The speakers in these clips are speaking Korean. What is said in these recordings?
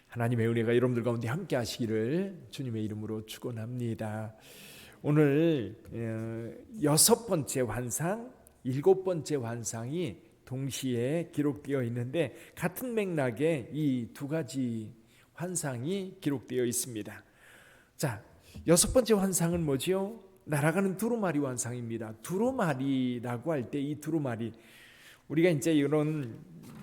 하나님의 은혜가 여러분들 가운데 함께 하시기를 주님의 이름으로 축원합니다. 오늘 6번째 환상, 7번째 환상이 동시에 기록되어 있는데 같은 맥락에 이 두 가지 환상이 기록되어 있습니다. 자, 6번째 환상은 뭐지요? 날아가는 두루마리 환상입니다. 두루마리라고 할 때 이 두루마리, 우리가 이제 이런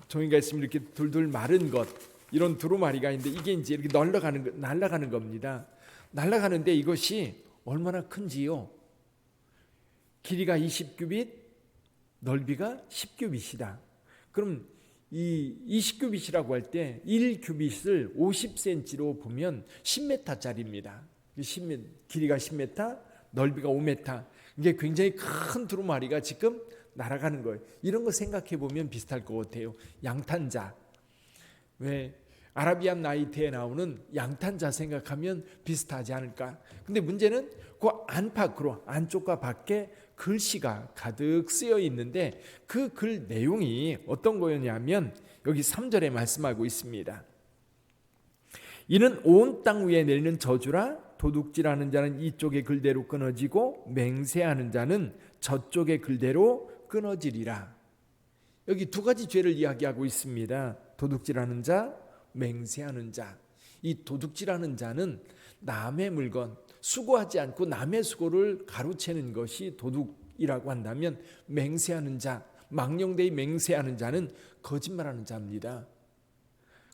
종이가 있으면 이렇게 둘둘 마른 것, 이런 두루마리가 있는데 이게 이제 이렇게 날아가는 겁니다. 날아가는데 이것이 얼마나 큰지요? 길이가 20규빗, 넓이가 10규빗이다. 그럼 이 20규빗이라고 할 때 1규빗을 50cm로 보면 10m짜리입니다. 길이가 10m, 넓이가 5m. 이게 굉장히 큰 두루마리가 지금 날아가는 거예요. 이런 거 생각해 보면 비슷할 것 같아요. 양탄자. 왜 아라비안 나이트에 나오는 양탄자 생각하면 비슷하지 않을까? 근데 문제는 그 안팎으로, 안쪽과 밖에 글씨가 가득 쓰여 있는데 그 글 내용이 어떤 거였냐면 여기 3절에 말씀하고 있습니다. 이는 온 땅 위에 내리는 저주라. 도둑질하는 자는 이쪽의 글대로 끊어지고 맹세하는 자는 저쪽의 글대로 끊어지리라. 여기 두 가지 죄를 이야기하고 있습니다. 도둑질하는 자, 맹세하는 자. 이 도둑질하는 자는 남의 물건, 수고하지 않고 남의 수고를 가로채는 것이 도둑이라고 한다면, 맹세하는 자, 망령되이 맹세하는 자는 거짓말하는 자입니다.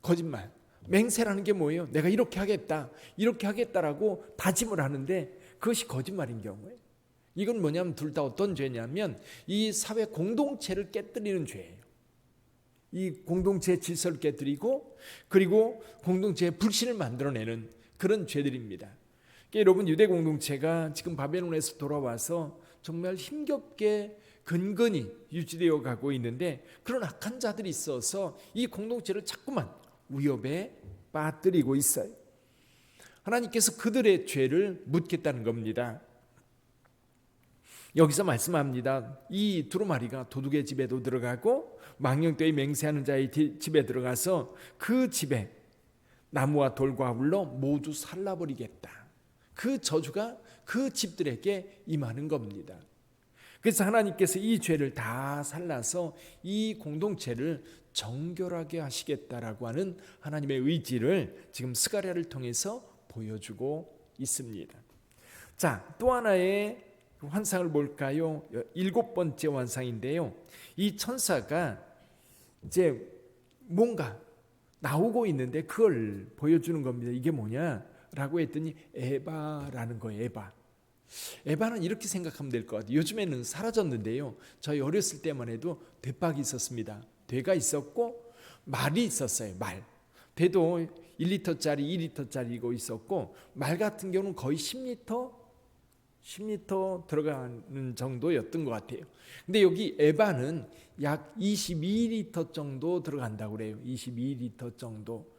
거짓말. 맹세라는 게 뭐예요? 내가 이렇게 하겠다라고 다짐을 하는데 그것이 거짓말인 경우에, 이건 뭐냐면 둘 다 어떤 죄냐면 이 사회 공동체를 깨뜨리는 죄예요. 이 공동체의 질서를 깨뜨리고 그리고 공동체의 불신을 만들어내는 그런 죄들입니다. 그러니까 여러분, 유대 공동체가 지금 바벨론에서 돌아와서 정말 힘겹게 근근히 유지되어 가고 있는데, 그런 악한 자들이 있어서 이 공동체를 자꾸만 위협에 빠뜨리고 있어요. 하나님께서 그들의 죄를 묻겠다는 겁니다. 여기서 말씀합니다. 이 두루마리가 도둑의 집에도 들어가고 망령되이 맹세하는 자의 집에 들어가서 그 집에 나무와 돌과 울로 모두 살라버리겠다. 그 저주가 그 집들에게 임하는 겁니다. 그래서 하나님께서 이 죄를 다 살라서 이 공동체를 정결하게 하시겠다라고 하는 하나님의 의지를 지금 스가랴를 통해서 보여주고 있습니다. 자, 또 하나의 환상을 볼까요? 7번째 환상인데요. 이 천사가 이제 뭔가 나오고 있는데 그걸 보여주는 겁니다. 이게 뭐냐라고 했더니 에바라는 거예요. 에바는 이렇게 생각하면 될 것 같아요. 요즘에는 사라졌는데요. 저희 어렸을 때만 해도 대박이 있었습니다. 대가 있었고 말이 있었어요. 말. 대도 1리터짜리, 2리터짜리고 있었고, 말 같은 경우는 거의 10리터 들어가는 정도였던 것 같아요. 근데 여기 에바는 약 22리터 정도 들어간다고 그래요. 22리터 정도.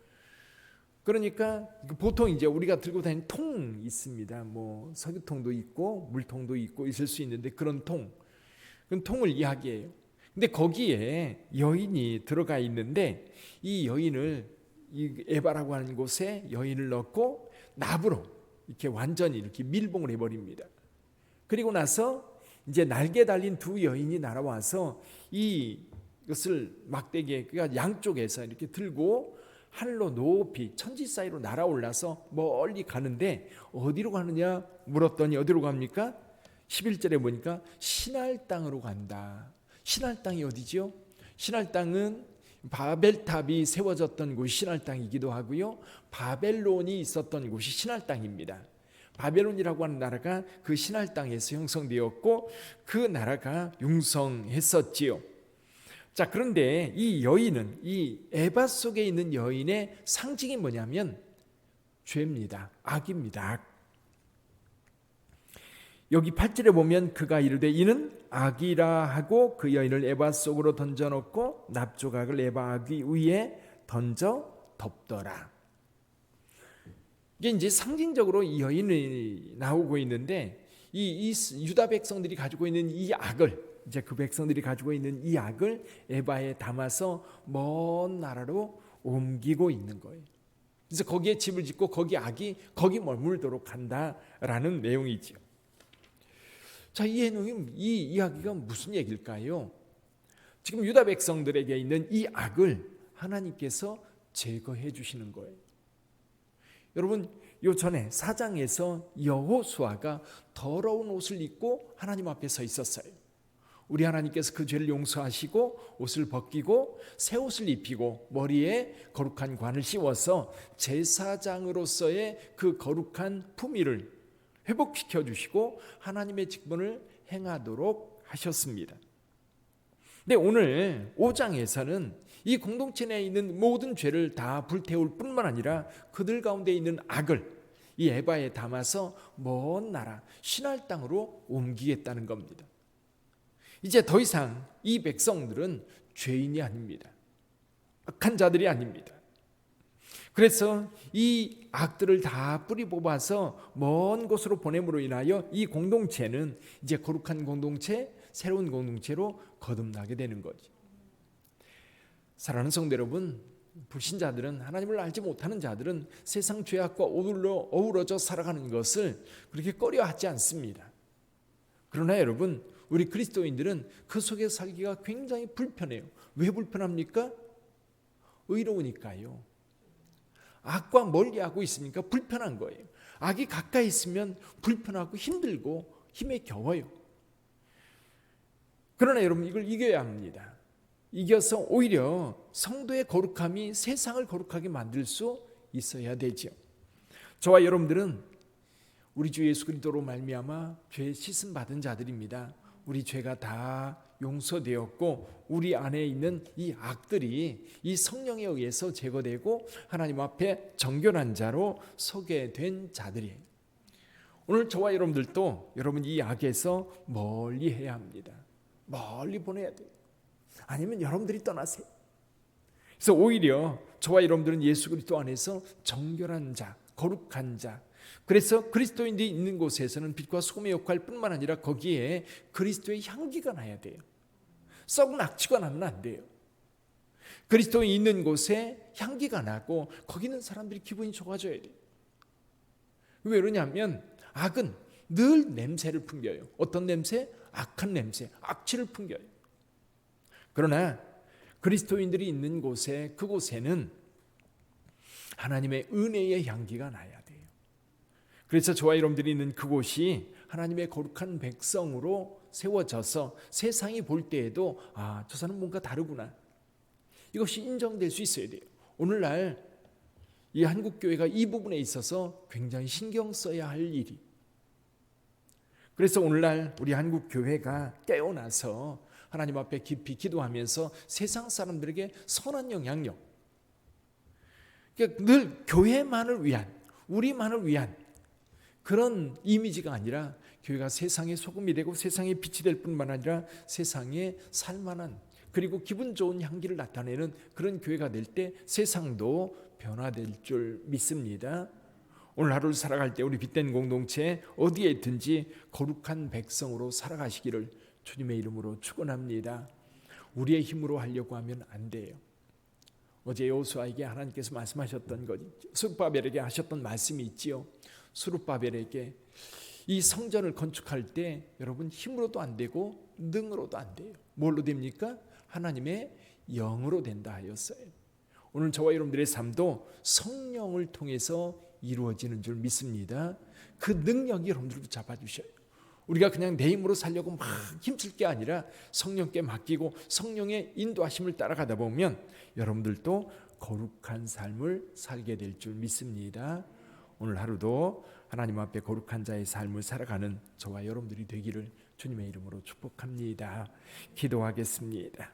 그러니까 보통 이제 우리가 들고 다니는 통 있습니다. 뭐 석유통도 있고 물통도 있고 있을 수 있는데 그런 그런 통을 이야기해요. 근데 거기에 여인이 들어가 있는데 이 여인을, 이 에바라고 하는 곳에 여인을 넣고 납으로 이렇게 완전히 이렇게 밀봉을 해버립니다. 그리고 나서 이제 날개 달린 두 여인이 날아와서 이것을 막대기에, 그러니까 양쪽에서 이렇게 들고 하늘로 높이 천지 사이로 날아올라서 멀리 가는데, 어디로 가느냐 물었더니 어디로 갑니까? 11절에 보니까 신할 땅으로 간다. 신할 땅이 어디지요? 신할 땅은 바벨탑이 세워졌던 곳이 신할 땅이기도 하고요, 바벨론이 있었던 곳이 신할 땅입니다. 바벨론이라고 하는 나라가 그 신할 땅에서 형성되었고 그 나라가 융성했었지요. 자, 그런데 이 여인은, 이 에바 속에 있는 여인의 상징이 뭐냐면 죄입니다. 악입니다. 악. 여기 8절에 보면 그가 이르되 이는 악이라 하고 그 여인을 에바 속으로 던져놓고 납조각을 에바 아기 위에 던져 덮더라. 이게 이제 상징적으로 이 여인이 나오고 있는데, 이 유다 백성들이 가지고 있는 이 악을, 이제 그 백성들이 가지고 있는 이 악을 에바에 담아서 먼 나라로 옮기고 있는 거예요. 그래서 거기에 집을 짓고 거기 악이 거기 머물도록 한다라는 내용이지요. 자, 이 이야기가 무슨 얘기일까요? 지금 유다 백성들에게 있는 이 악을 하나님께서 제거해 주시는 거예요. 여러분, 요 전에 4장에서 여호수아가 더러운 옷을 입고 하나님 앞에 서 있었어요. 우리 하나님께서 그 죄를 용서하시고 옷을 벗기고 새 옷을 입히고 머리에 거룩한 관을 씌워서 제사장으로서의 그 거룩한 품위를 회복시켜 주시고 하나님의 직분을 행하도록 하셨습니다. 근데 오늘 5장에서는 이 공동체 내에 있는 모든 죄를 다 불태울 뿐만 아니라 그들 가운데 있는 악을 이 에바에 담아서 먼 나라 신할 땅으로 옮기겠다는 겁니다. 이제 더 이상 이 백성들은 죄인이 아닙니다. 악한 자들이 아닙니다. 그래서 이 악들을 다 뿌리 뽑아서 먼 곳으로 보냄으로 인하여 이 공동체는 이제 거룩한 공동체, 새로운 공동체로 거듭나게 되는 거죠. 사랑하는 성도 여러분, 불신자들은, 하나님을 알지 못하는 자들은 세상 죄악과 어우러져 살아가는 것을 그렇게 꺼려하지 않습니다. 그러나 여러분, 우리 그리스도인들은 그 속에 살기가 굉장히 불편해요. 왜 불편합니까? 의로우니까요. 악과 멀리하고 있으니까 불편한 거예요. 악이 가까이 있으면 불편하고 힘들고 힘에 겨워요. 그러나 여러분, 이걸 이겨야 합니다. 이겨서 오히려 성도의 거룩함이 세상을 거룩하게 만들 수 있어야 되죠. 저와 여러분들은 우리 주 예수 그리스도로 말미암아 죄 씻음 받은 자들입니다. 우리 죄가 다 용서되었고 우리 안에 있는 이 악들이 이 성령에 의해서 제거되고 하나님 앞에 정결한 자로 서게 된 자들이에요. 오늘 저와 여러분들도 여러분 이 악에서 멀리 해야 합니다. 멀리 보내야 돼요. 아니면 여러분들이 떠나세요. 그래서 오히려 저와 여러분들은 예수 그리스도 안에서 정결한 자, 거룩한 자, 그래서 그리스도인들이 있는 곳에서는 빛과 소금의 역할뿐만 아니라 거기에 그리스도의 향기가 나야 돼요. 썩은 악취가 나면 안 돼요. 그리스도인이 있는 곳에 향기가 나고 거기 있는 사람들이 기분이 좋아져야 돼요. 왜 그러냐면 악은 늘 냄새를 풍겨요. 어떤 냄새? 악한 냄새, 악취를 풍겨요. 그러나 그리스도인들이 있는 곳에, 그곳에는 하나님의 은혜의 향기가 나야 돼요. 그래서 저와 여러분들이 있는 그곳이 하나님의 거룩한 백성으로 세워져서 세상이 볼 때에도 저 사람은 뭔가 다르구나, 이것이 인정될 수 있어야 돼요. 오늘날 이 한국교회가 이 부분에 있어서 굉장히 신경 써야 할 일이, 그래서 오늘날 우리 한국교회가 깨어나서 하나님 앞에 깊이 기도하면서 세상 사람들에게 선한 영향력, 그러니까 늘 교회만을 위한, 우리만을 위한 그런 이미지가 아니라 교회가 세상의 소금이 되고 세상의 빛이 될 뿐만 아니라 세상에 살만한, 그리고 기분 좋은 향기를 나타내는 그런 교회가 될 때 세상도 변화될 줄 믿습니다. 오늘 하루를 살아갈 때 우리 빛된 공동체 어디에 있든지 거룩한 백성으로 살아가시기를 주님의 이름으로 축원합니다. 우리의 힘으로 하려고 하면 안 돼요. 어제 여호수아에게 하나님께서 말씀하셨던 것, 스룹바벨에게 하셨던 말씀이 있지요. 스룹바벨에게 이 성전을 건축할 때 여러분 힘으로도 안 되고 능으로도 안 돼요. 뭘로 됩니까? 하나님의 영으로 된다 하였어요. 오늘 저와 여러분들의 삶도 성령을 통해서 이루어지는 줄 믿습니다. 그 능력이 여러분들도 잡아주셔요. 우리가 그냥 내 힘으로 살려고 막 힘쓸 게 아니라 성령께 맡기고 성령의 인도하심을 따라가다 보면 여러분들도 거룩한 삶을 살게 될 줄 믿습니다. 오늘 하루도 하나님 앞에 거룩한 자의 삶을 살아가는 저와 여러분들이 되기를 주님의 이름으로 축복합니다. 기도하겠습니다.